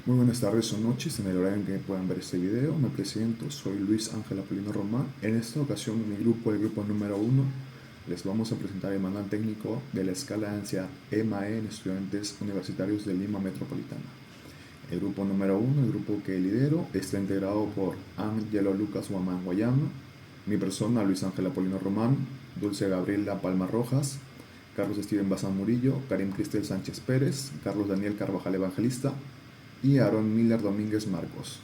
Muy buenas tardes o noches en el horario en que puedan ver este video. Me presento, soy Luis Ángel Apolino Román. En esta ocasión, mi grupo, el grupo número uno, les vamos a presentar el manual técnico de la escala de ansiedad EMAE en estudiantes universitarios de Lima Metropolitana. El grupo número uno, el grupo que lidero, está integrado por Ángelo Lucas Guamán Guayama, mi persona Luis Ángel Apolino Román, Dulce Gabriela Palma Rojas, Carlos Steven Bazán Murillo, Karim Cristel Sánchez Pérez, Carlos Daniel Carvajal Evangelista y Aaron Miller Domínguez Marcos.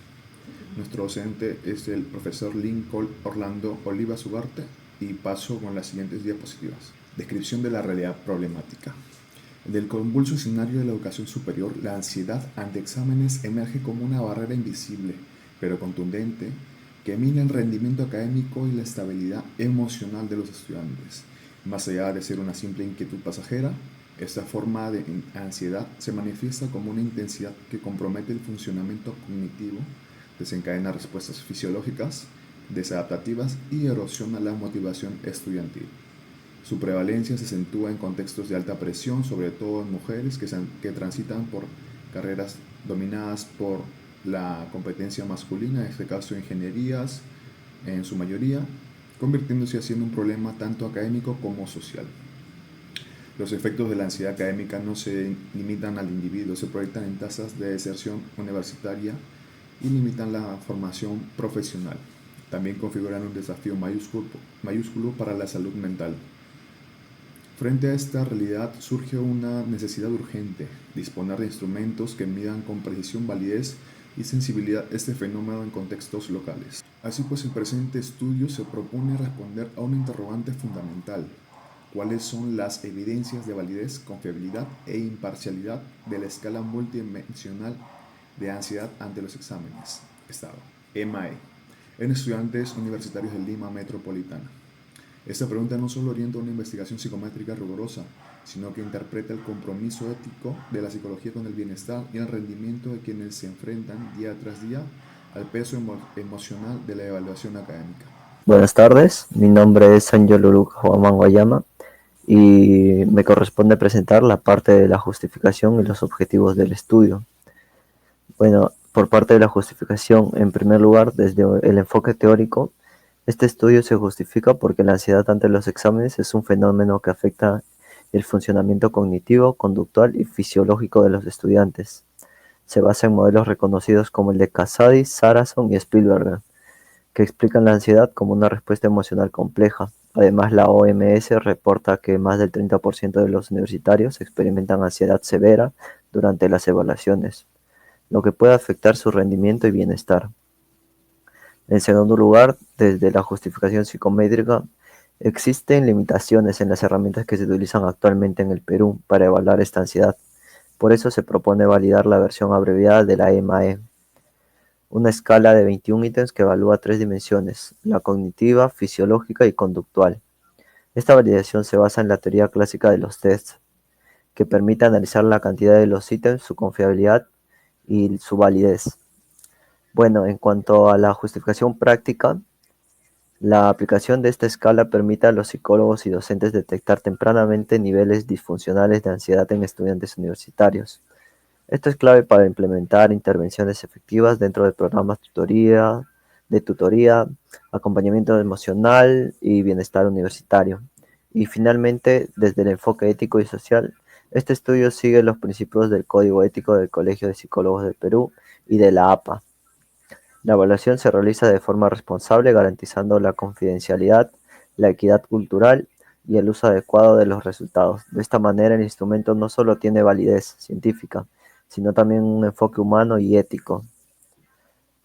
Nuestro docente es el profesor Lincoln Orlando Olivas Ugarte y paso con las siguientes diapositivas. Descripción de la realidad problemática. Del convulso escenario de la educación superior, la ansiedad ante exámenes emerge como una barrera invisible, pero contundente, que mina el rendimiento académico y la estabilidad emocional de los estudiantes. Más allá de ser una simple inquietud pasajera, esta forma de ansiedad se manifiesta como una intensidad que compromete el funcionamiento cognitivo, desencadena respuestas fisiológicas, desadaptativas y erosiona la motivación estudiantil. Su prevalencia se acentúa en contextos de alta presión, sobre todo en mujeres que transitan por carreras dominadas por la competencia masculina, en este caso ingenierías en su mayoría, convirtiéndose así en un problema tanto académico como social. Los efectos de la ansiedad académica no se limitan al individuo, se proyectan en tasas de deserción universitaria y limitan la formación profesional. También configuran un desafío mayúsculo para la salud mental. Frente a esta realidad surge una necesidad urgente: disponer de instrumentos que midan con precisión, validez y sensibilidad este fenómeno en contextos locales. Así pues, el presente estudio se propone responder a un interrogante fundamental: ¿cuáles son las evidencias de validez, confiabilidad e imparcialidad de la escala multidimensional de ansiedad ante los exámenes? Estado. EMAE. En estudiantes universitarios de Lima Metropolitana. Esta pregunta no solo orienta una investigación psicométrica rigurosa, sino que interpreta el compromiso ético de la psicología con el bienestar y el rendimiento de quienes se enfrentan día tras día al peso emocional de la evaluación académica. Buenas tardes, mi nombre es Ángelo Lucas Guamán Guayama y me corresponde presentar la parte de la justificación y los objetivos del estudio. Bueno, por parte de la justificación, en primer lugar, desde el enfoque teórico, este estudio se justifica porque la ansiedad ante los exámenes es un fenómeno que afecta el funcionamiento cognitivo, conductual y fisiológico de los estudiantes. Se basa en modelos reconocidos como el de Casady, Sarrazón y Spielberger, que explican la ansiedad como una respuesta emocional compleja. Además, la OMS reporta que más del 30% de los universitarios experimentan ansiedad severa durante las evaluaciones, lo que puede afectar su rendimiento y bienestar. En segundo lugar, desde la justificación psicométrica, existen limitaciones en las herramientas que se utilizan actualmente en el Perú para evaluar esta ansiedad. Por eso se propone validar la versión abreviada de la EMAE, una escala de 21 ítems que evalúa tres dimensiones: la cognitiva, fisiológica y conductual. Esta validación se basa en la teoría clásica de los tests, que permite analizar la cantidad de los ítems, su confiabilidad y su validez. Bueno, en cuanto a la justificación práctica, la aplicación de esta escala permite a los psicólogos y docentes detectar tempranamente niveles disfuncionales de ansiedad en estudiantes universitarios. Esto es clave para implementar intervenciones efectivas dentro de programas de tutoría, acompañamiento emocional y bienestar universitario. Y finalmente, desde el enfoque ético y social, este estudio sigue los principios del Código Ético del Colegio de Psicólogos del Perú y de la APA. La evaluación se realiza de forma responsable, garantizando la confidencialidad, la equidad cultural y el uso adecuado de los resultados. De esta manera, el instrumento no solo tiene validez científica, sino también un enfoque humano y ético.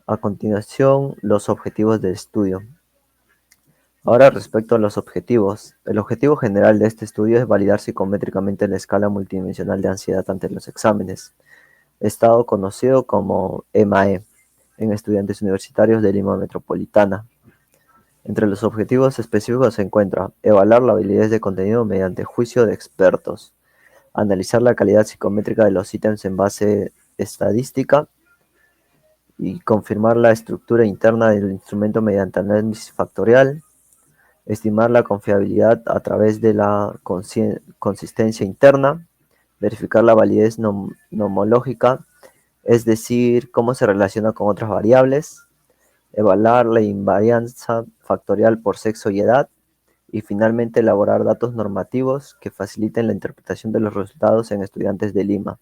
A continuación, los objetivos del estudio. Ahora, respecto a los objetivos. El objetivo general de este estudio es validar psicométricamente la escala multidimensional de ansiedad ante los exámenes, estado conocido como EMAE, en estudiantes universitarios de Lima Metropolitana. Entre los objetivos específicos se encuentra evaluar la validez de contenido mediante juicio de expertos, analizar la calidad psicométrica de los ítems en base estadística y confirmar la estructura interna del instrumento mediante análisis factorial, estimar la confiabilidad a través de la consistencia interna, verificar la validez nomológica es decir, cómo se relaciona con otras variables, evaluar la invarianza factorial por sexo y edad, y finalmente elaborar datos normativos que faciliten la interpretación de los resultados en estudiantes de Lima.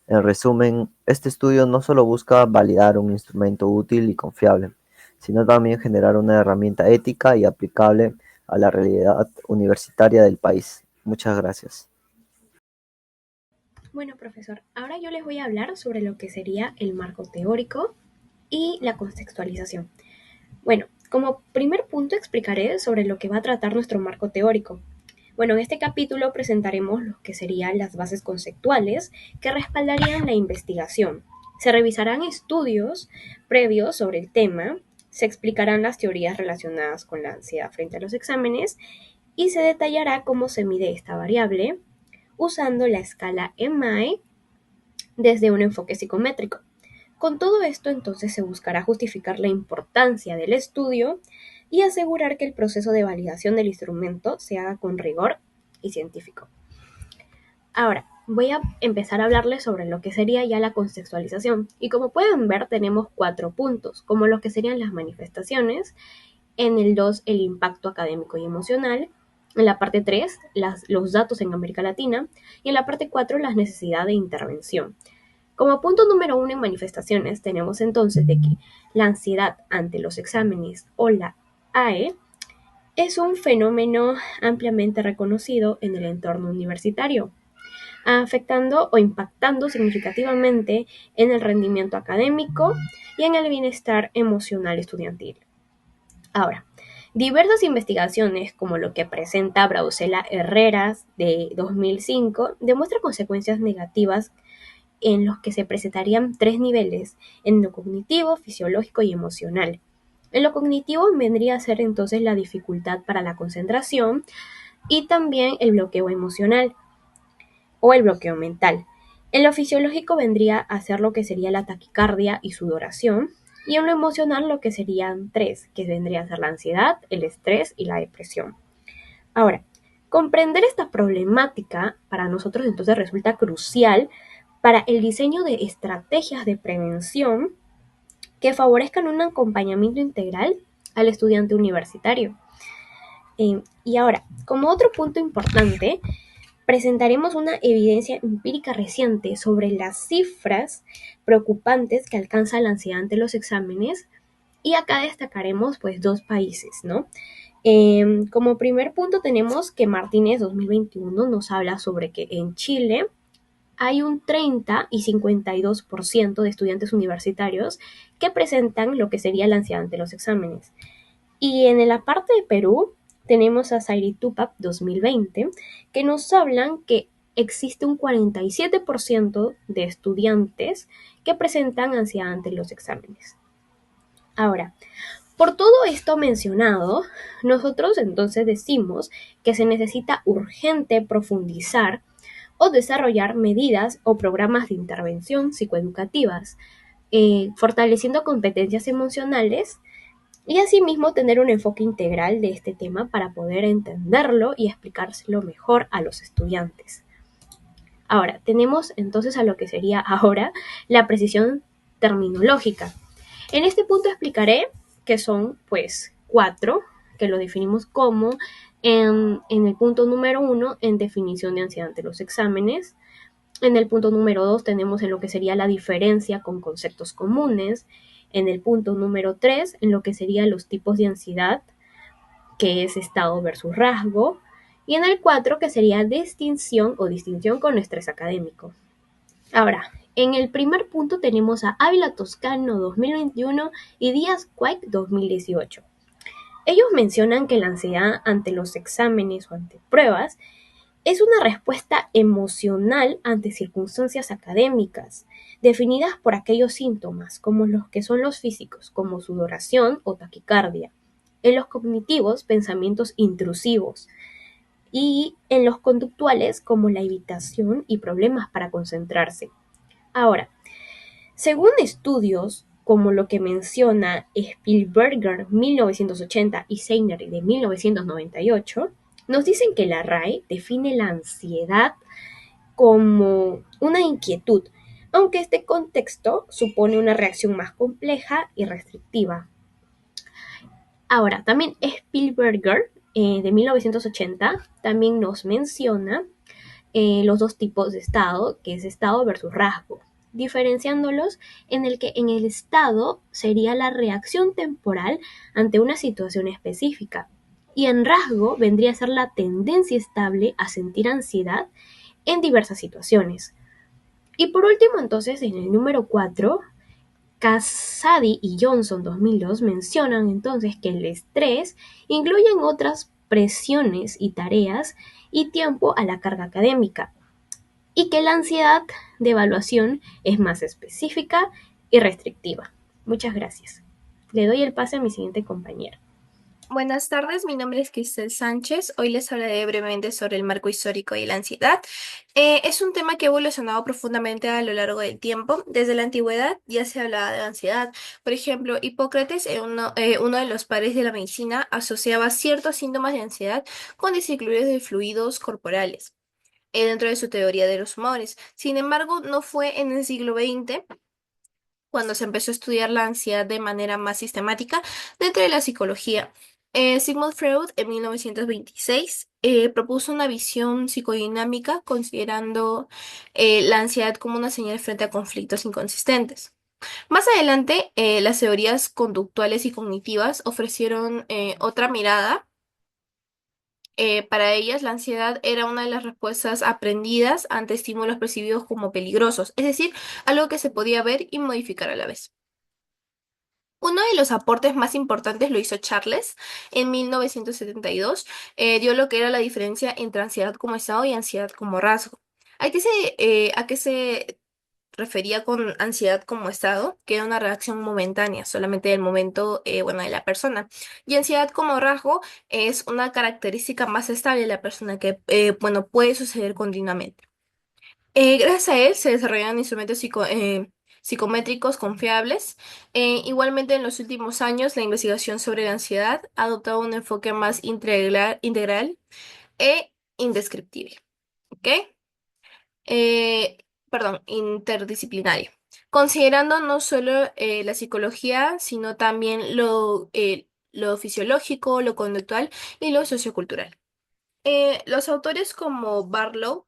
En resumen, este estudio no solo busca validar un instrumento útil y confiable, sino también generar una herramienta ética y aplicable a la realidad universitaria del país. Muchas gracias. Bueno, profesor, ahora yo les voy a hablar sobre lo que sería el marco teórico y la contextualización. Bueno, como primer punto explicaré sobre lo que va a tratar nuestro marco teórico. Bueno, en este capítulo presentaremos lo que serían las bases conceptuales que respaldarían la investigación. Se revisarán estudios previos sobre el tema, se explicarán las teorías relacionadas con la ansiedad frente a los exámenes y se detallará cómo se mide esta variable usando la escala EMAE desde un enfoque psicométrico. Con todo esto, entonces, se buscará justificar la importancia del estudio y asegurar que el proceso de validación del instrumento se haga con rigor y científico. Ahora, voy a empezar a hablarles sobre lo que sería ya la contextualización. Y como pueden ver, tenemos 4 puntos, como lo que serían las manifestaciones. En el 2, el impacto académico y emocional. En la parte 3, los datos en América Latina. Y en la parte 4, la necesidad de intervención. Como punto número 1 en manifestaciones, tenemos entonces de que la ansiedad ante los exámenes o la AE es un fenómeno ampliamente reconocido en el entorno universitario, afectando o impactando significativamente en el rendimiento académico y en el bienestar emocional estudiantil. Ahora, diversas investigaciones, como lo que presenta Brausela Herreras de 2005, demuestran consecuencias negativas en los que se presentarían 3 niveles, en lo cognitivo, fisiológico y emocional. En lo cognitivo vendría a ser entonces la dificultad para la concentración y también el bloqueo emocional o el bloqueo mental. En lo fisiológico vendría a ser lo que sería la taquicardia y sudoración, y en lo emocional lo que serían 3, que vendría a ser la ansiedad, el estrés y la depresión. Ahora, comprender esta problemática para nosotros entonces resulta crucial para el diseño de estrategias de prevención que favorezcan un acompañamiento integral al estudiante universitario. Y ahora, como otro punto importante, presentaremos una evidencia empírica reciente sobre las cifras preocupantes que alcanza la ansiedad ante los exámenes, y acá destacaremos pues 2 países, ¿no? Como primer punto tenemos que Martínez 2021 nos habla sobre que en Chile hay un 30 y 52% de estudiantes universitarios que presentan lo que sería la ansiedad ante los exámenes. Y en la parte de Perú tenemos a Zairi Tupac 2020, que nos hablan que existe un 47% de estudiantes que presentan ansiedad ante los exámenes. Ahora, por todo esto mencionado, nosotros entonces decimos que se necesita urgente profundizar o desarrollar medidas o programas de intervención psicoeducativas, fortaleciendo competencias emocionales y asimismo tener un enfoque integral de este tema para poder entenderlo y explicárselo mejor a los estudiantes. Ahora, tenemos entonces a lo que sería ahora la precisión terminológica. En este punto explicaré que son pues 4, que lo definimos como en el punto número 1 en definición de ansiedad ante los exámenes. En el punto número 2 tenemos en lo que sería la diferencia con conceptos comunes. En el punto número 3 en lo que serían los tipos de ansiedad, que es estado versus rasgo. Y en el 4 que sería distinción o distinción con estrés académico. Ahora, en el primer punto tenemos a Ávila Toscano 2021 y Díaz Cuac 2018. Ellos mencionan que la ansiedad ante los exámenes o ante pruebas es una respuesta emocional ante circunstancias académicas, definidas por aquellos síntomas, como los que son los físicos, como sudoración o taquicardia, en los cognitivos, pensamientos intrusivos, y en los conductuales, como la evitación y problemas para concentrarse. Ahora, según estudios como lo que menciona Spielberger 1980 y Seiner de 1998, nos dicen que la RAE define la ansiedad como una inquietud aunque este contexto supone una reacción más compleja y restrictiva. Ahora, también Spielberger, de 1980, también nos menciona los dos tipos de estado, que es estado versus rasgo, diferenciándolos en el que en el estado sería la reacción temporal ante una situación específica, y en rasgo vendría a ser la tendencia estable a sentir ansiedad en diversas situaciones. Y por último, entonces, en el número 4, Casady y Johnson 2002 mencionan entonces que el estrés incluye en otras presiones y tareas y tiempo a la carga académica, y que la ansiedad de evaluación es más específica y restrictiva. Muchas gracias. Le doy el pase a mi siguiente compañera. Buenas tardes, mi nombre es Cristel Sánchez. Hoy les hablaré brevemente sobre el marco histórico y la ansiedad. Es un tema que ha evolucionado profundamente a lo largo del tiempo. Desde la antigüedad ya se hablaba de ansiedad. Por ejemplo, Hipócrates, uno de los padres de la medicina, asociaba ciertos síntomas de ansiedad con desequilibrios de fluidos corporales dentro de su teoría de los humores. Sin embargo, no fue en el siglo XX cuando se empezó a estudiar la ansiedad de manera más sistemática dentro de la psicología. Sigmund Freud en 1926 propuso una visión psicodinámica considerando la ansiedad como una señal frente a conflictos inconsistentes. Más adelante, las teorías conductuales y cognitivas ofrecieron otra mirada. Para ellas, la ansiedad era una de las respuestas aprendidas ante estímulos percibidos como peligrosos, es decir, algo que se podía ver y modificar a la vez. Uno de los aportes más importantes lo hizo Charles en 1972. Dio lo que era la diferencia entre ansiedad como estado y ansiedad como rasgo. ¿A qué se refería con ansiedad como estado? Que era una reacción momentánea, solamente del momento, bueno, de la persona. Y ansiedad como rasgo es una característica más estable de la persona que, bueno, puede suceder continuamente. Gracias a él se desarrollaron instrumentos psicométricos confiables. Igualmente, en los últimos años, la investigación sobre la ansiedad ha adoptado un enfoque más integral e indescriptible. ¿Ok? Perdón, interdisciplinario. Considerando no solo la psicología, sino también lo fisiológico, lo conductual y lo sociocultural. Los autores como Barlow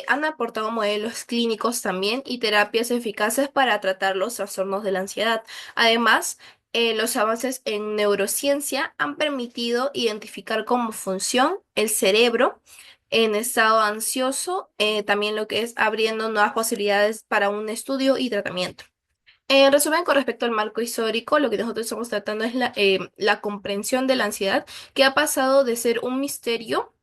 han aportado modelos clínicos también y terapias eficaces para tratar los trastornos de la ansiedad. Además, los avances en neurociencia han permitido identificar cómo funciona el cerebro en estado ansioso, también lo que es abriendo nuevas posibilidades para un estudio y tratamiento. En resumen, con respecto al marco histórico, lo que nosotros estamos tratando es la comprensión de la ansiedad, que ha pasado de ser un misterio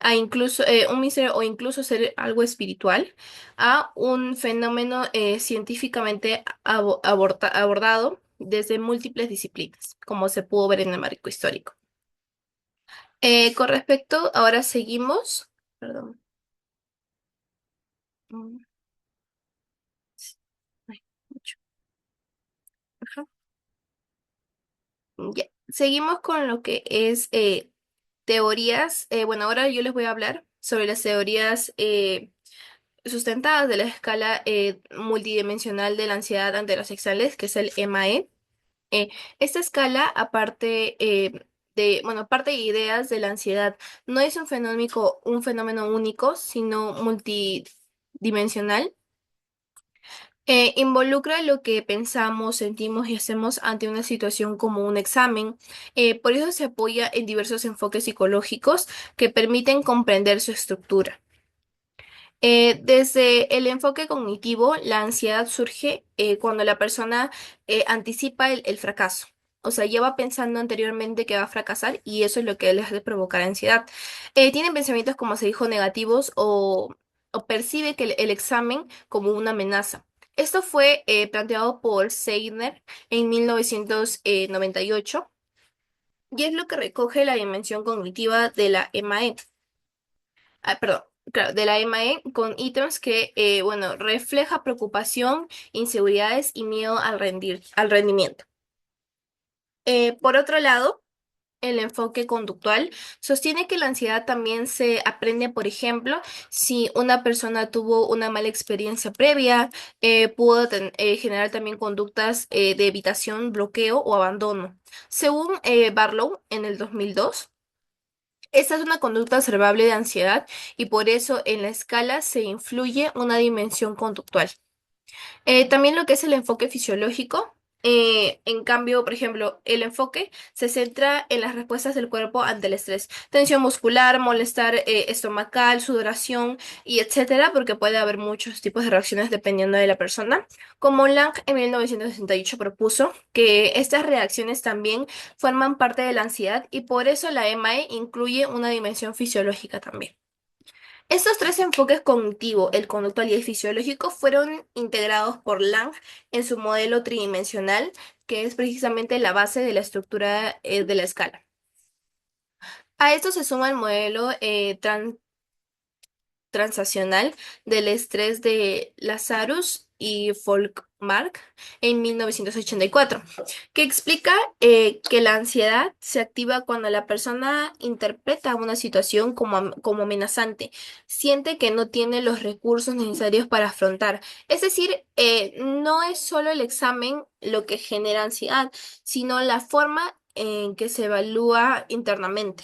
a incluso un misterio o incluso ser algo espiritual a un fenómeno científicamente abordado desde múltiples disciplinas, como se pudo ver en el marco histórico. Con respecto, ahora seguimos. Perdón. Mm, ay, mucho. Ajá. Ya. Seguimos con lo que es teorías. Bueno, ahora yo les voy a hablar sobre las teorías sustentadas de la escala multidimensional de la ansiedad ante los exámenes, que es el EMAE. Esta escala, aparte bueno, parte de ideas de la ansiedad, no es un fenómeno único, sino multidimensional. Involucra lo que pensamos, sentimos y hacemos ante una situación como un examen. Por eso se apoya en diversos enfoques psicológicos que permiten comprender su estructura. Desde el enfoque cognitivo, la ansiedad surge cuando la persona anticipa el fracaso. O sea, lleva pensando anteriormente que va a fracasar y eso es lo que le hace provocar ansiedad. Tienen pensamientos, como se dijo, negativos o percibe que el examen como una amenaza. Esto fue planteado por Seidner en 1998 y es lo que recoge la dimensión cognitiva de la EMAE. Perdón, claro, de la EMAE con ítems que, bueno, refleja preocupación, inseguridades y miedo al rendimiento. Por otro lado, el enfoque conductual, sostiene que la ansiedad también se aprende, por ejemplo, si una persona tuvo una mala experiencia previa, pudo generar también conductas de evitación, bloqueo o abandono. Según Barlow, en el 2002, esta es una conducta observable de ansiedad y por eso en la escala se influye una dimensión conductual. También lo que es el enfoque fisiológico. En cambio, por ejemplo, el enfoque se centra en las respuestas del cuerpo ante el estrés. Tensión muscular, malestar estomacal, sudoración y etcétera, porque puede haber muchos tipos de reacciones dependiendo de la persona. Como Lang en 1968 propuso que estas reacciones también forman parte de la ansiedad y por eso la EMAE incluye una dimensión fisiológica también. Estos tres enfoques cognitivo, el conductual y el fisiológico, fueron integrados por Lang en su modelo tridimensional, que es precisamente la base de la estructura de la escala. A esto se suma el modelo transaccional del estrés de Lazarus y Folkmark en 1984, que explica que la ansiedad se activa cuando la persona interpreta una situación como amenazante, siente que no tiene los recursos necesarios para afrontar. Es decir, no es solo el examen lo que genera ansiedad, sino la forma en que se evalúa internamente.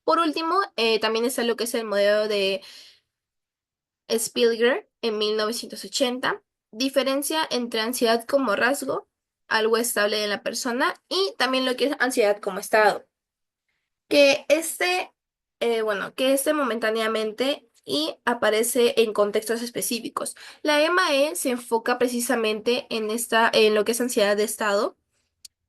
Por último, también está lo que es el modelo de Spielger en 1980, diferencia entre ansiedad como rasgo, algo estable en la persona, y también lo que es ansiedad como estado, que que este momentáneamente y aparece en contextos específicos. La EMAE se enfoca precisamente en lo que es ansiedad de estado,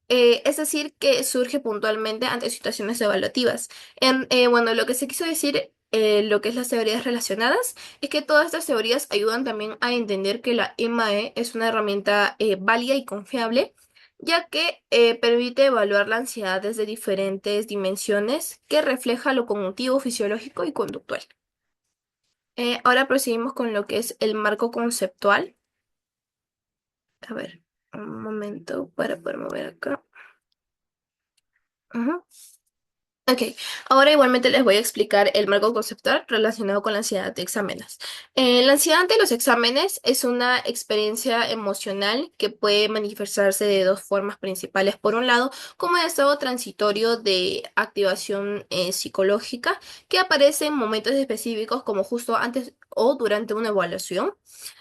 es decir, que surge puntualmente ante situaciones evaluativas. Lo que se quiso decir, lo que es las teorías relacionadas, es que todas estas teorías ayudan también a entender que la MAE es una herramienta válida y confiable, ya que permite evaluar la ansiedad desde diferentes dimensiones que refleja lo cognitivo, fisiológico y conductual. Ahora proseguimos con lo que es el marco conceptual. A ver, un momento para poder mover acá. Ujú. Ok, ahora igualmente les voy a explicar el marco conceptual relacionado con la ansiedad de exámenes. La ansiedad ante los exámenes es una experiencia emocional que puede manifestarse de dos formas principales. Por un lado, como el estado transitorio de activación psicológica que aparece en momentos específicos como justo antes o durante una evaluación.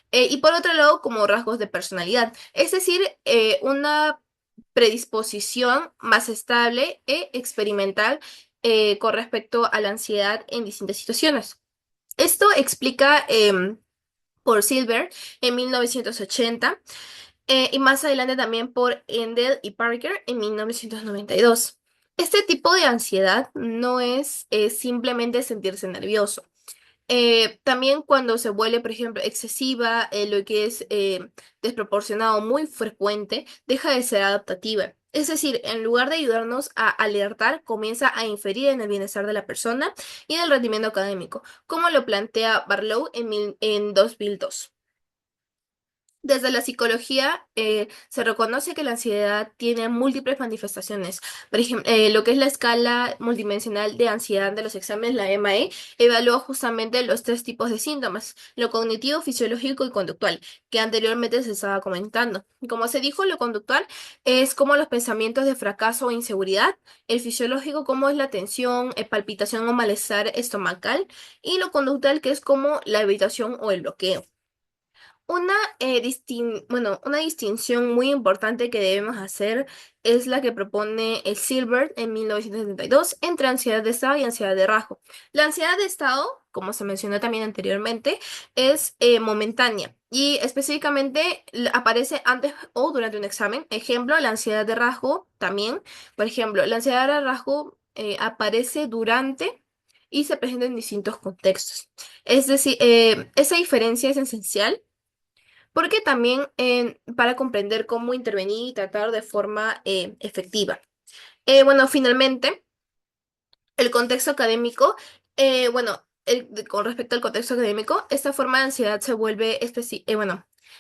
Y por otro lado, como rasgos de personalidad, es decir, una predisposición más estable e experimental con respecto a la ansiedad en distintas situaciones. Esto explica por Silver en 1980 y más adelante también por Endel y Parker en 1992. Este tipo de ansiedad no es simplemente sentirse nervioso. También cuando se vuelve, por ejemplo, excesiva, lo que es desproporcionado, muy frecuente, deja de ser adaptativa. Es decir, en lugar de ayudarnos a alertar, comienza a inferir en el bienestar de la persona y en el rendimiento académico, como lo plantea Barlow en 2002. Desde la psicología se reconoce que la ansiedad tiene múltiples manifestaciones. Por ejemplo, lo que es la escala multidimensional de ansiedad de los exámenes, la EMAE, evalúa justamente los tres tipos de síntomas, lo cognitivo, fisiológico y conductual, que anteriormente se estaba comentando. Como se dijo, lo conductual es como los pensamientos de fracaso o inseguridad, el fisiológico como es la tensión, palpitación o malestar estomacal, y lo conductual que es como la evitación o el bloqueo. Una distinción muy importante que debemos hacer es la que propone el Silbert en 1972 entre ansiedad de estado y ansiedad de rasgo. La ansiedad de estado, como se mencionó también anteriormente, es momentánea y específicamente aparece antes o durante un examen. Ejemplo, la ansiedad de rasgo también. Por ejemplo, la ansiedad de rasgo aparece durante y se presenta en distintos contextos. Es decir, esa diferencia es esencial porque también para comprender cómo intervenir y tratar de forma efectiva. Finalmente, el contexto académico, con respecto al contexto académico, esta forma de ansiedad se vuelve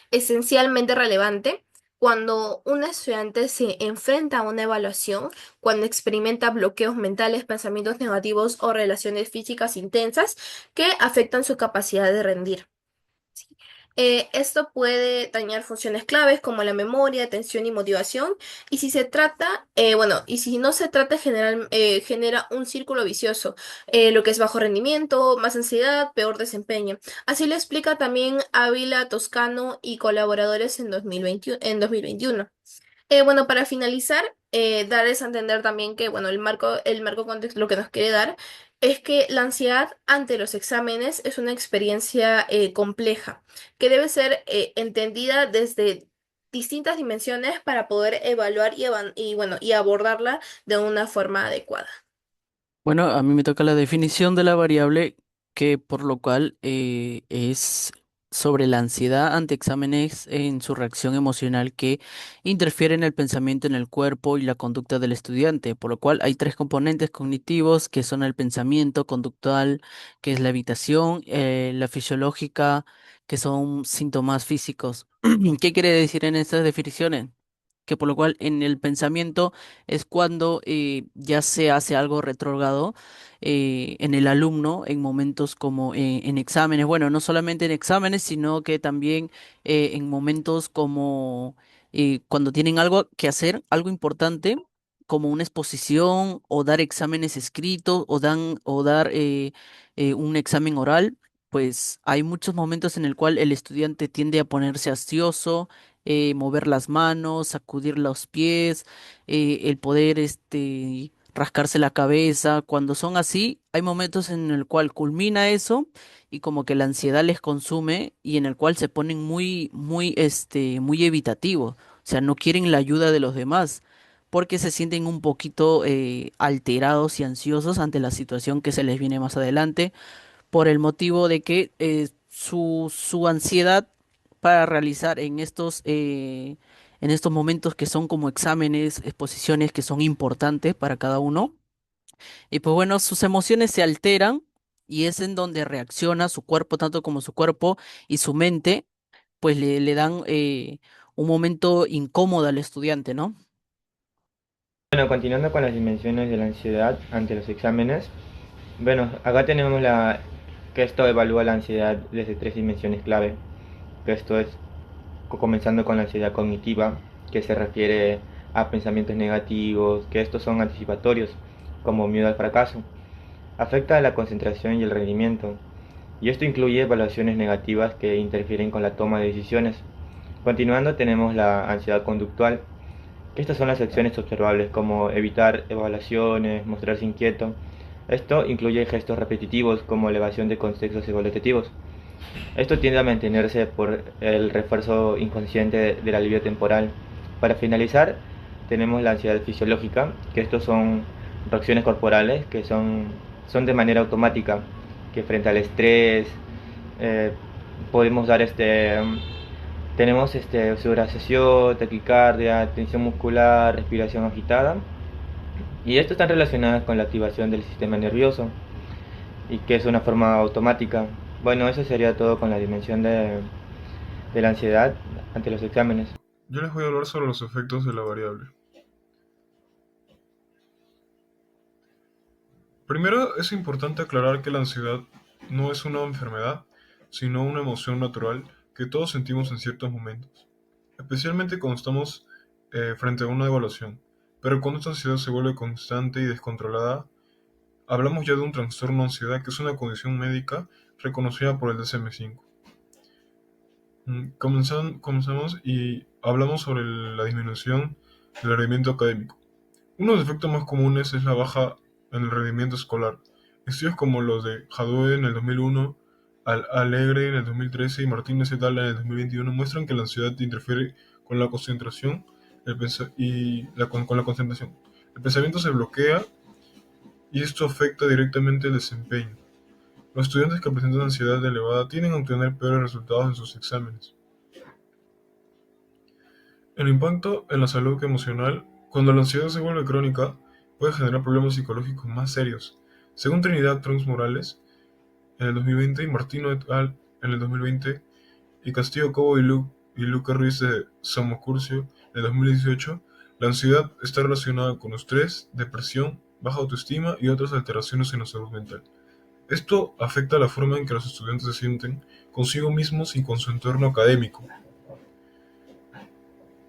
esencialmente relevante cuando un estudiante se enfrenta a una evaluación, cuando experimenta bloqueos mentales, pensamientos negativos o relaciones físicas intensas que afectan su capacidad de rendir. Esto puede dañar funciones claves como la memoria, atención y motivación. Y si se trata, y si no se trata, genera un círculo vicioso, lo que es bajo rendimiento, más ansiedad, peor desempeño. Así lo explica también Ávila Toscano y colaboradores en 2021. Para finalizar, darles a entender también que, el marco contexto, lo que nos quiere dar es que la ansiedad ante los exámenes es una experiencia compleja, que debe ser entendida desde distintas dimensiones para poder evaluar y abordarla de una forma adecuada. Bueno, a mí me toca la definición de la variable que por lo cual es sobre la ansiedad ante exámenes en su reacción emocional que interfiere en el pensamiento en el cuerpo y la conducta del estudiante, por lo cual hay tres componentes cognitivos que son el pensamiento conductual, que es la evitación, la fisiológica, que son síntomas físicos. ¿Qué quiere decir en estas definiciones? Que por lo cual en el pensamiento es cuando ya se hace algo retrógrado en el alumno en momentos como en exámenes, bueno, no solamente en exámenes, sino que también en momentos como cuando tienen algo que hacer, algo importante, como una exposición o dar exámenes escritos o dar un examen oral. Pues hay muchos momentos en el cual el estudiante tiende a ponerse ansioso, mover las manos, sacudir los pies, el poder rascarse la cabeza. Cuando son así, hay momentos en el cual culmina eso y como que la ansiedad les consume y en el cual se ponen muy evitativos. O sea, no quieren la ayuda de los demás porque se sienten un poquito alterados y ansiosos ante la situación que se les viene más adelante por el motivo de que su ansiedad para realizar en estos momentos que son como exámenes, exposiciones que son importantes para cada uno, y pues bueno, sus emociones se alteran y es en donde reacciona su cuerpo, tanto como su cuerpo y su mente, pues le dan un momento incómodo al estudiante, ¿no? Bueno, continuando con las dimensiones de la ansiedad ante los exámenes, bueno, acá tenemos que esto evalúa la ansiedad desde tres dimensiones clave, que esto es comenzando con la ansiedad cognitiva, que se refiere a pensamientos negativos, que estos son anticipatorios, como miedo al fracaso. Afecta a la concentración y el rendimiento, y esto incluye evaluaciones negativas que interfieren con la toma de decisiones. Continuando tenemos la ansiedad conductual. Estas son las acciones observables como evitar evaluaciones, mostrarse inquieto. Esto incluye gestos repetitivos como elevación de contextos evaluativos. Esto tiende a mantenerse por el refuerzo inconsciente del alivio temporal. Para finalizar, tenemos la ansiedad fisiológica, que estos son reacciones corporales que son de manera automática, que frente al estrés eh, podemos dar tenemos sudoración, taquicardia, tensión muscular, respiración agitada. Y esto están relacionadas con la activación del sistema nervioso y que es una forma automática. Bueno, eso sería todo con la dimensión de la ansiedad ante los exámenes. Yo les voy a hablar sobre los efectos de la variable. Primero, es importante aclarar que la ansiedad no es una enfermedad, sino una emoción natural que todos sentimos en ciertos momentos, especialmente cuando estamos frente a una evaluación. Pero cuando esta ansiedad se vuelve constante y descontrolada, hablamos ya de un trastorno de ansiedad, que es una condición médica reconocida por el DSM-5. Comenzamos y hablamos sobre la disminución del rendimiento académico. Uno de los efectos más comunes es la baja en el rendimiento escolar. Estudios como los de Jadot en el 2001, Alegre en el 2013 y Martínez et al. En el 2021 muestran que la ansiedad interfiere con la concentración con la concentración. El pensamiento se bloquea y esto afecta directamente el desempeño. Los estudiantes que presentan ansiedad elevada tienden a obtener peores resultados en sus exámenes. El impacto en la salud emocional. Cuando la ansiedad se vuelve crónica, puede generar problemas psicológicos más serios. Según Trinidad Trons Morales, en el 2020, y Martino et al. En el 2020, y Castillo Cobo y Luke y Luca Ruiz de Samocurcio en 2018, la ansiedad está relacionada con estrés, depresión, baja autoestima y otras alteraciones en la salud mental. Esto afecta la forma en que los estudiantes se sienten consigo mismos y con su entorno académico.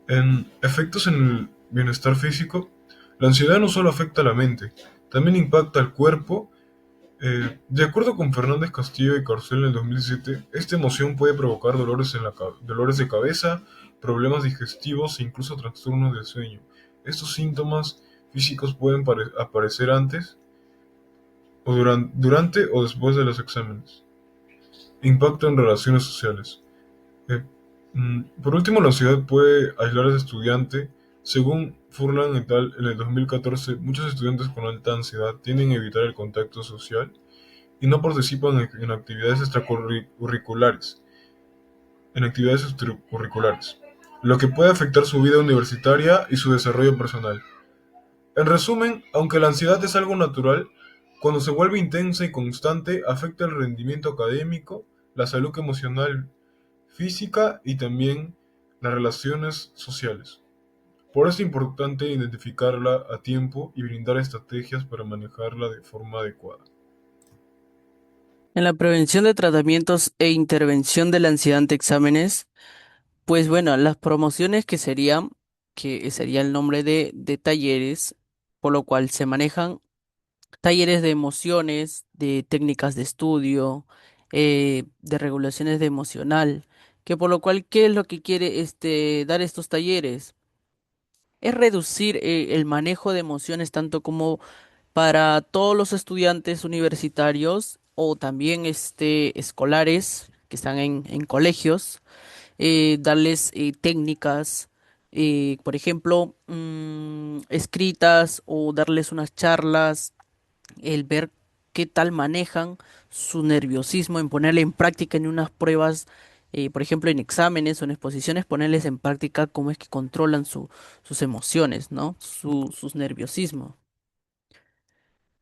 En efectos en el bienestar físico, la ansiedad no solo afecta a la mente, también impacta al cuerpo. De acuerdo con Fernández Castillo y Carcel en el 2017, esta emoción puede provocar dolores de cabeza, problemas digestivos e incluso trastornos del sueño. Estos síntomas físicos pueden aparecer antes o durante o después de los exámenes. Impacto en relaciones sociales. Eh, por último, la ansiedad puede aislar al estudiante. Según Furlan et al. En el 2014, muchos estudiantes con alta ansiedad tienden a evitar el contacto social y no participan en actividades extracurriculares, lo que puede afectar su vida universitaria y su desarrollo personal. En resumen, aunque la ansiedad es algo natural, cuando se vuelve intensa y constante, afecta el rendimiento académico, la salud emocional, física y también las relaciones sociales. Por eso es importante identificarla a tiempo y brindar estrategias para manejarla de forma adecuada. En la prevención de tratamientos e intervención de la ansiedad ante exámenes, pues bueno, las promociones que sería el nombre de talleres, por lo cual se manejan talleres de emociones, de técnicas de estudio, de regulaciones de emocional, que por lo cual, ¿qué es lo que quiere dar estos talleres? Es reducir el manejo de emociones tanto como para todos los estudiantes universitarios o también escolares que están en colegios, darles técnicas, por ejemplo, escritas o darles unas charlas, el ver qué tal manejan su nerviosismo, en ponerle en práctica en unas pruebas, por ejemplo, en exámenes o en exposiciones, ponerles en práctica cómo es que controlan sus emociones, ¿no? Sus nerviosismos.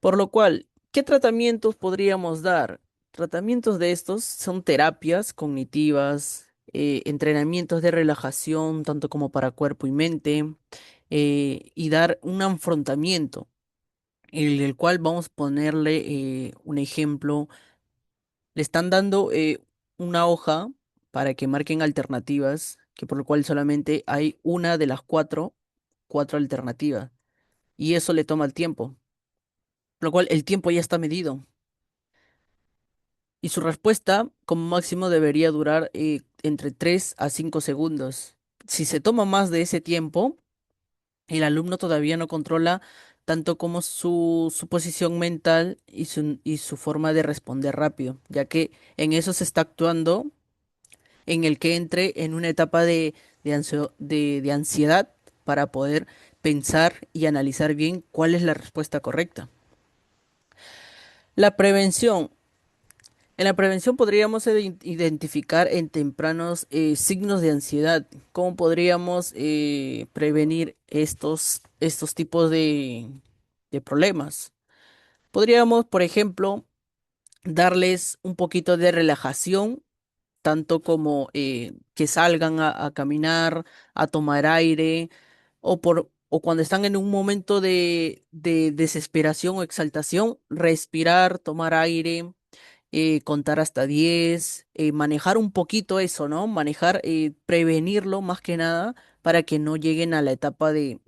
Por lo cual, ¿qué tratamientos podríamos dar? Tratamientos de estos son terapias cognitivas, entrenamientos de relajación, tanto como para cuerpo y mente, y dar un afrontamiento, en el cual vamos a ponerle un ejemplo. Le están dando una hoja para que marquen alternativas, que por lo cual solamente hay una de las cuatro alternativas, y eso le toma el tiempo, por lo cual el tiempo ya está medido. Y su respuesta, como máximo, debería durar entre 3 a 5 segundos. Si se toma más de ese tiempo, el alumno todavía no controla tanto como su posición mental y su forma de responder rápido, ya que en eso se está actuando en el que entre en una etapa de ansiedad para poder pensar y analizar bien cuál es la respuesta correcta. La prevención. En la prevención podríamos identificar en tempranos signos de ansiedad. ¿Cómo podríamos prevenir estos tipos de problemas? Podríamos, por ejemplo, darles un poquito de relajación, tanto como que salgan a caminar, a tomar aire, o cuando están en un momento de desesperación o exaltación, respirar, tomar aire, contar hasta 10, manejar un poquito eso, ¿no? Manejar, prevenirlo más que nada para que no lleguen a la etapa de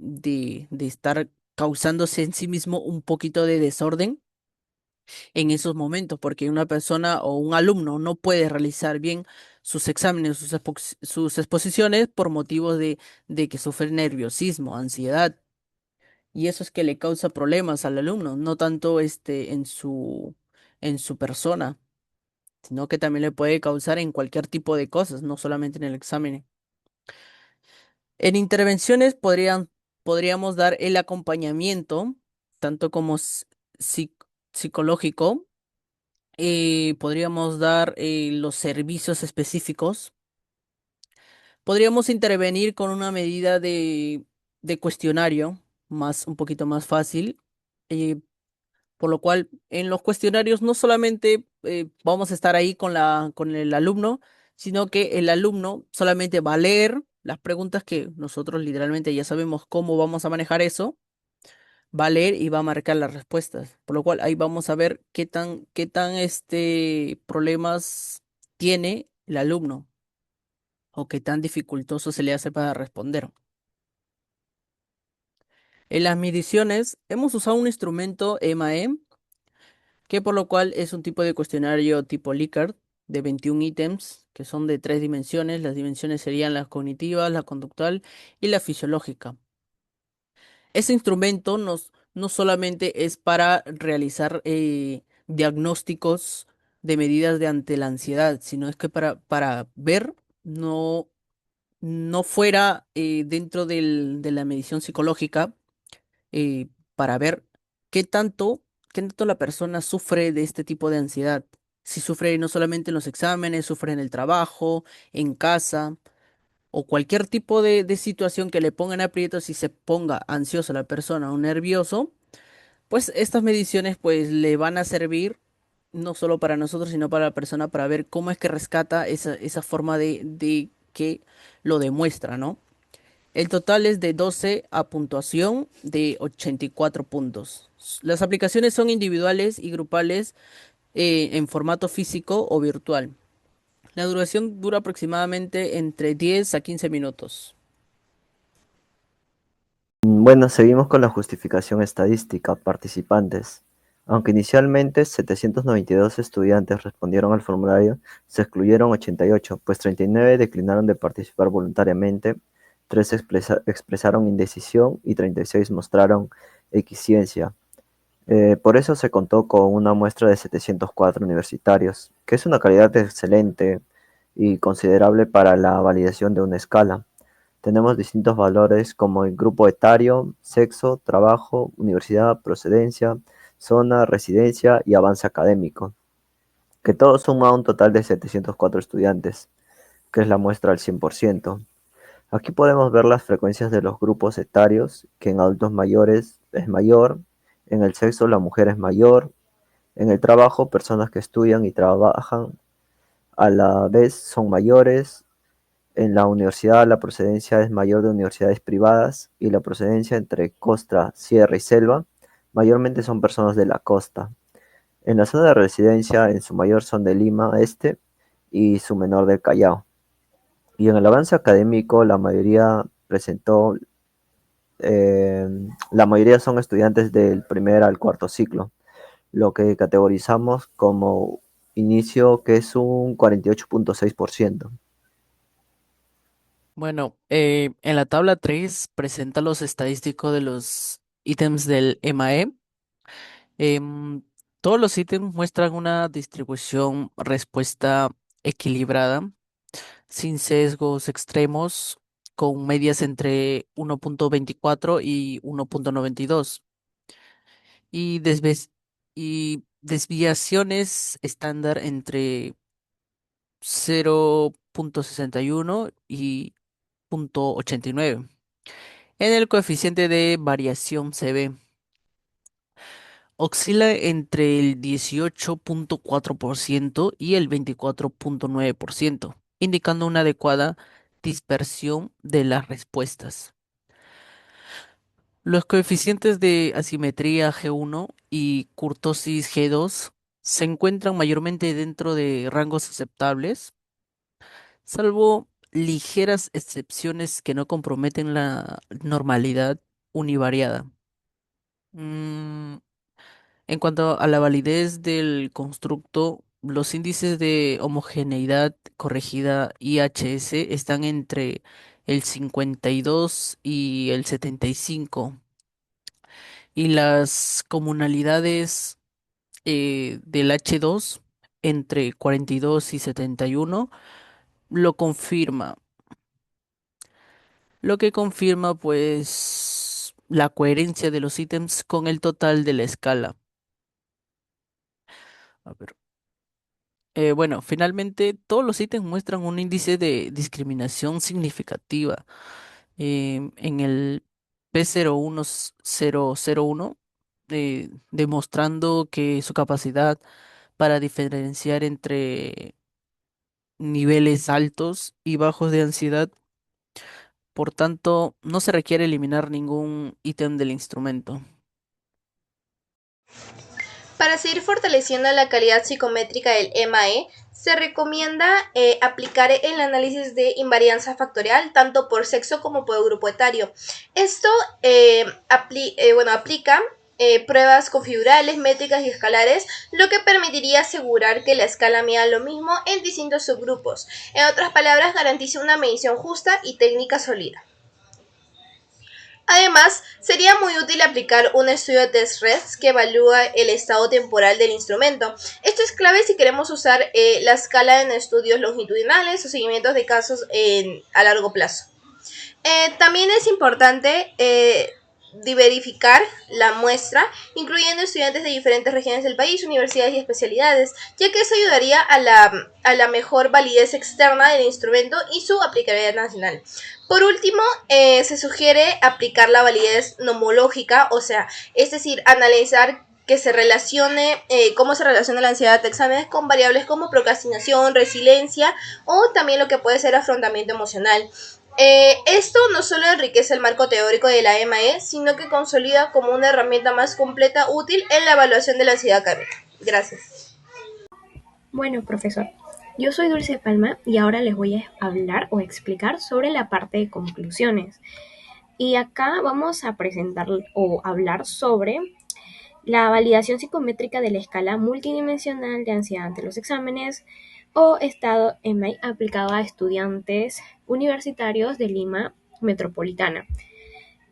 estar causándose en sí mismo un poquito de desorden en esos momentos, porque una persona o un alumno no puede realizar bien sus exámenes, sus exposiciones por motivos de que sufre nerviosismo, ansiedad. Y eso es que le causa problemas al alumno, no tanto en su persona, sino que también le puede causar en cualquier tipo de cosas, no solamente en el examen. En intervenciones podríamos dar el acompañamiento, tanto como psicológico, podríamos dar los servicios específicos, podríamos intervenir con una medida de cuestionario un poquito más fácil, eh, por lo cual en los cuestionarios no solamente vamos a estar ahí con el alumno, sino que el alumno solamente va a leer las preguntas que nosotros literalmente ya sabemos cómo vamos a manejar eso, va a leer y va a marcar las respuestas, por lo cual ahí vamos a ver qué tan problemas tiene el alumno o qué tan dificultoso se le hace para responder. En las mediciones hemos usado un instrumento EMAE, que por lo cual es un tipo de cuestionario tipo Likert de 21 ítems, que son de 3 dimensiones. Las dimensiones serían la cognitiva, la conductual y la fisiológica. Este instrumento no solamente es para realizar diagnósticos de medidas de ante la ansiedad, sino es que para ver no, no fuera dentro de la medición psicológica, eh, para ver qué tanto, qué tanto la persona sufre de este tipo de ansiedad. Si sufre no solamente en los exámenes, sufre en el trabajo, en casa, o cualquier tipo de situación que le ponga en aprietos y se ponga ansiosa la persona o nervioso, pues estas mediciones pues le van a servir no solo para nosotros, sino para la persona para ver cómo es que rescata esa forma de que lo demuestra, ¿no? El total es de 12 a puntuación de 84 puntos. Las aplicaciones son individuales y grupales en formato físico o virtual. La duración dura aproximadamente entre 10 a 15 minutos. Bueno, seguimos con la justificación estadística, participantes. Aunque inicialmente 792 estudiantes respondieron al formulario, se excluyeron 88, pues 39 declinaron de participar voluntariamente, 3 expresaron indecisión y 36 mostraron equiscencia. Por eso se contó con una muestra de 704 universitarios, que es una calidad excelente y considerable para la validación de una escala. Tenemos distintos valores como el grupo etario, sexo, trabajo, universidad, procedencia, zona, residencia y avance académico, que todos suman un total de 704 estudiantes, que es la muestra al 100%. Aquí podemos ver las frecuencias de los grupos etarios, que en adultos mayores es mayor, en el sexo la mujer es mayor, en el trabajo personas que estudian y trabajan a la vez son mayores, en la universidad la procedencia es mayor de universidades privadas y la procedencia entre costa, sierra y selva mayormente son personas de la costa. En la zona de residencia en su mayor son de Lima Este y su menor del Callao. Y en el avance académico eh, la mayoría son estudiantes del primer al cuarto ciclo, lo que categorizamos como inicio, que es un 48.6%. Bueno, en la tabla 3 presenta los estadísticos de los ítems del EMAE. Em, Todos los ítems muestran una distribución respuesta equilibrada, sin sesgos extremos, con medias entre 1.24 y 1.92 y, y desviaciones estándar entre 0.61 y 0.89. En el coeficiente de variación se ve, oscila entre el 18.4% y el 24.9%, indicando una adecuada dispersión de las respuestas. Los coeficientes de asimetría G1 y kurtosis G2 se encuentran mayormente dentro de rangos aceptables, salvo ligeras excepciones que no comprometen la normalidad univariada. Mm, En cuanto a la validez del constructo, los índices de homogeneidad corregida IHS están entre el 52 y el 75, y las comunalidades del H2 entre 42 y 71 lo confirma, lo que confirma pues la coherencia de los ítems con el total de la escala. A ver. Bueno, finalmente todos los ítems muestran un índice de discriminación significativa. En el P01001, demostrando que su capacidad para diferenciar entre niveles altos y bajos de ansiedad. Por tanto, no se requiere eliminar ningún ítem del instrumento. Para seguir fortaleciendo la calidad psicométrica del EMAE, se recomienda aplicar el análisis de invarianza factorial tanto por sexo como por grupo etario. Esto aplica pruebas configurables, métricas y escalares, lo que permitiría asegurar que la escala mida lo mismo en distintos subgrupos. En otras palabras, garantiza una medición justa y técnica sólida. Además, sería muy útil aplicar un estudio de test-REDS que evalúa el estado temporal del instrumento. Esto es clave si queremos usar la escala en estudios longitudinales o seguimientos de casos a largo plazo. También es importante verificar la muestra, incluyendo estudiantes de diferentes regiones del país, universidades y especialidades, ya que eso ayudaría a la mejor validez externa del instrumento y su aplicabilidad nacional. Por último, se sugiere aplicar la validez nomológica, o sea, es decir, analizar que se relacione, cómo se relaciona la ansiedad de exámenes con variables como procrastinación, resiliencia o también lo que puede ser afrontamiento emocional. Esto no solo enriquece el marco teórico de la EMAE, sino que consolida como una herramienta más completa útil en la evaluación de la ansiedad académica. Gracias. Bueno, profesor, yo soy Dulce Palma y ahora les voy a hablar o explicar sobre la parte de conclusiones. Y acá vamos a presentar o hablar sobre la validación psicométrica de la escala multidimensional de ansiedad ante los exámenes o estado EMAI aplicado a estudiantes universitarios de Lima Metropolitana.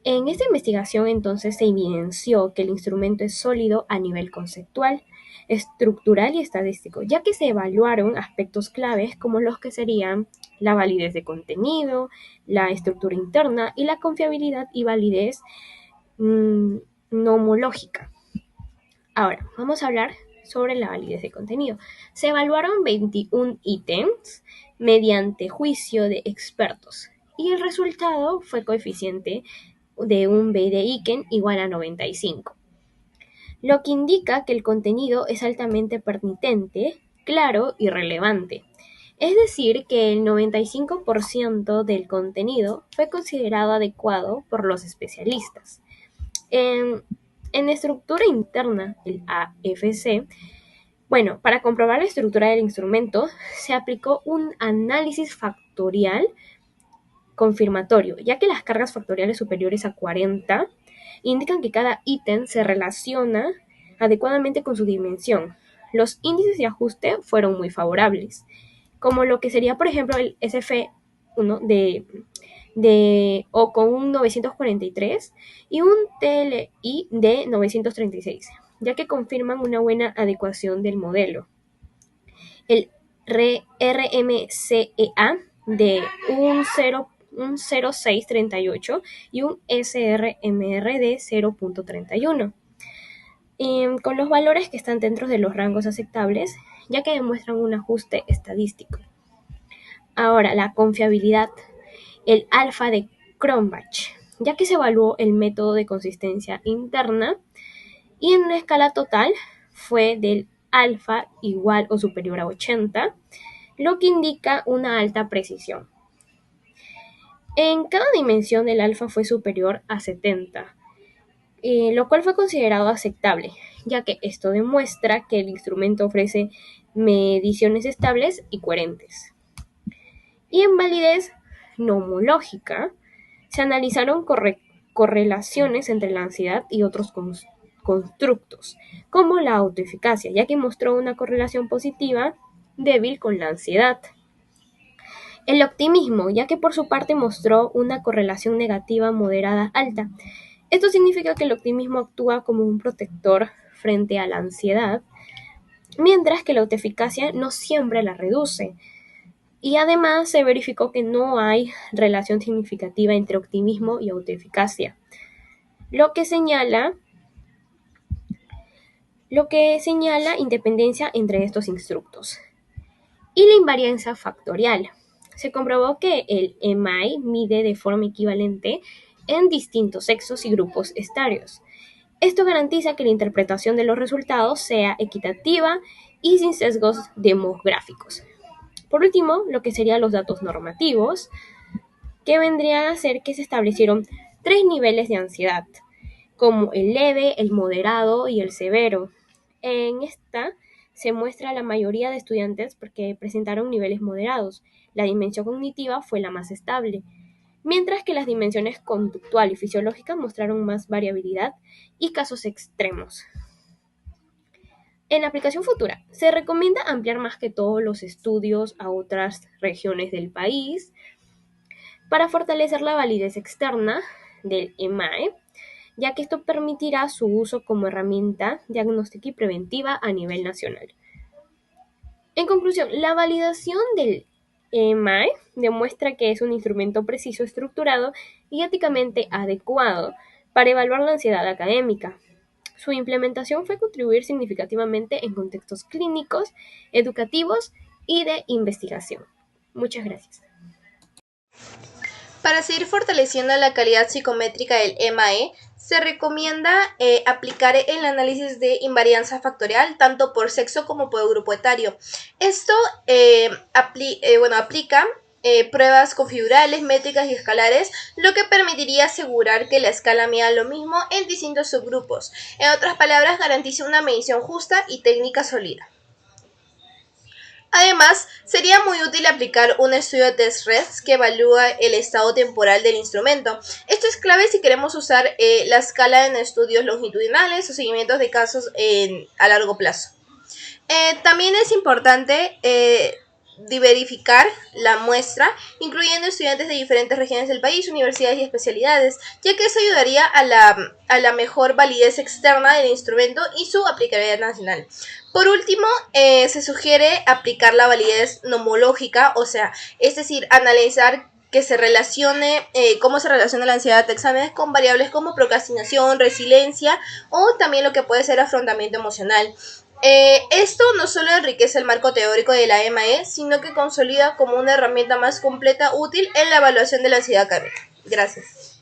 En esta investigación entonces se evidenció que el instrumento es sólido a nivel conceptual, estructural y estadístico, ya que se evaluaron aspectos claves como los que serían la validez de contenido, la estructura interna y la confiabilidad y validez nomológica. Ahora, vamos a hablar sobre la validez de contenido. Se evaluaron 21 ítems mediante juicio de expertos y el resultado fue coeficiente de un B de Iken igual a 95, lo que indica que el contenido es altamente pertinente, claro y relevante. Es decir, que el 95% del contenido fue considerado adecuado por los especialistas. En estructura interna, el AFC, bueno, para comprobar la estructura del instrumento, se aplicó un análisis factorial confirmatorio, ya que las cargas factoriales superiores a 40 indican que cada ítem se relaciona adecuadamente con su dimensión. Los índices de ajuste fueron muy favorables, como lo que sería, por ejemplo, el SF1 o con un 943 y un TLI de 936, ya que confirman una buena adecuación del modelo. El RMCEA de un 0,638 y un SRMR de 0,31. Con los valores que están dentro de los rangos aceptables, ya que demuestran un ajuste estadístico. Ahora, la confiabilidad, el alfa de Cronbach, ya que se evaluó el método de consistencia interna y en una escala total fue del alfa igual o superior a 80, lo que indica una alta precisión. En cada dimensión el alfa fue superior a 70, lo cual fue considerado aceptable, ya que esto demuestra que el instrumento ofrece mediciones estables y coherentes. Y en validez nomológica, se analizaron correlaciones entre la ansiedad y otros constructos, como la autoeficacia, ya que mostró una correlación positiva débil con la ansiedad. El optimismo, ya que por su parte mostró una correlación negativa moderada alta. Esto significa que el optimismo actúa como un protector frente a la ansiedad, mientras que la autoeficacia no siempre la reduce. Y además se verificó que no hay relación significativa entre optimismo y autoeficacia, lo que señala independencia entre estos instructos. Y la invarianza factorial. Se comprobó que el EMAI mide de forma equivalente en distintos sexos y grupos etarios. Esto garantiza que la interpretación de los resultados sea equitativa y sin sesgos demográficos. Por último, lo que serían los datos normativos, que vendrían a ser que se establecieron 3 niveles de ansiedad, como el leve, el moderado y el severo. En esta se muestra la mayoría de estudiantes porque presentaron niveles moderados. La dimensión cognitiva fue la más estable, mientras que las dimensiones conductual y fisiológica mostraron más variabilidad y casos extremos. En la aplicación futura, se recomienda ampliar más que todo los estudios a otras regiones del país para fortalecer la validez externa del EMAE, ya que esto permitirá su uso como herramienta diagnóstica y preventiva a nivel nacional. En conclusión, la validación del EMAE demuestra que es un instrumento preciso, estructurado y éticamente adecuado para evaluar la ansiedad académica. Su implementación fue contribuir significativamente en contextos clínicos, educativos y de investigación. Muchas gracias. Para seguir fortaleciendo la calidad psicométrica del EMAE, se recomienda aplicar el análisis de invarianza factorial tanto por sexo como por grupo etario. Esto aplica pruebas configurables, métricas y escalares, lo que permitiría asegurar que la escala mida lo mismo en distintos subgrupos. En otras palabras, garantiza una medición justa y técnica sólida. Además, sería muy útil aplicar un estudio de test-REDS que evalúa el estado temporal del instrumento. Esto es clave si queremos usar la escala en estudios longitudinales o seguimientos de casos a largo plazo. También es importante verificar la muestra, incluyendo estudiantes de diferentes regiones del país, universidades y especialidades, ya que eso ayudaría a la mejor validez externa del instrumento y su aplicabilidad nacional. Por último, se sugiere aplicar la validez nomológica, es decir, analizar que se relacione, cómo se relaciona la ansiedad de exámenes con variables como procrastinación, resiliencia o también lo que puede ser afrontamiento emocional. Esto no solo enriquece el marco teórico de la EMAE, sino que consolida como una herramienta más completa útil en la evaluación de la ansiedad académica. Gracias.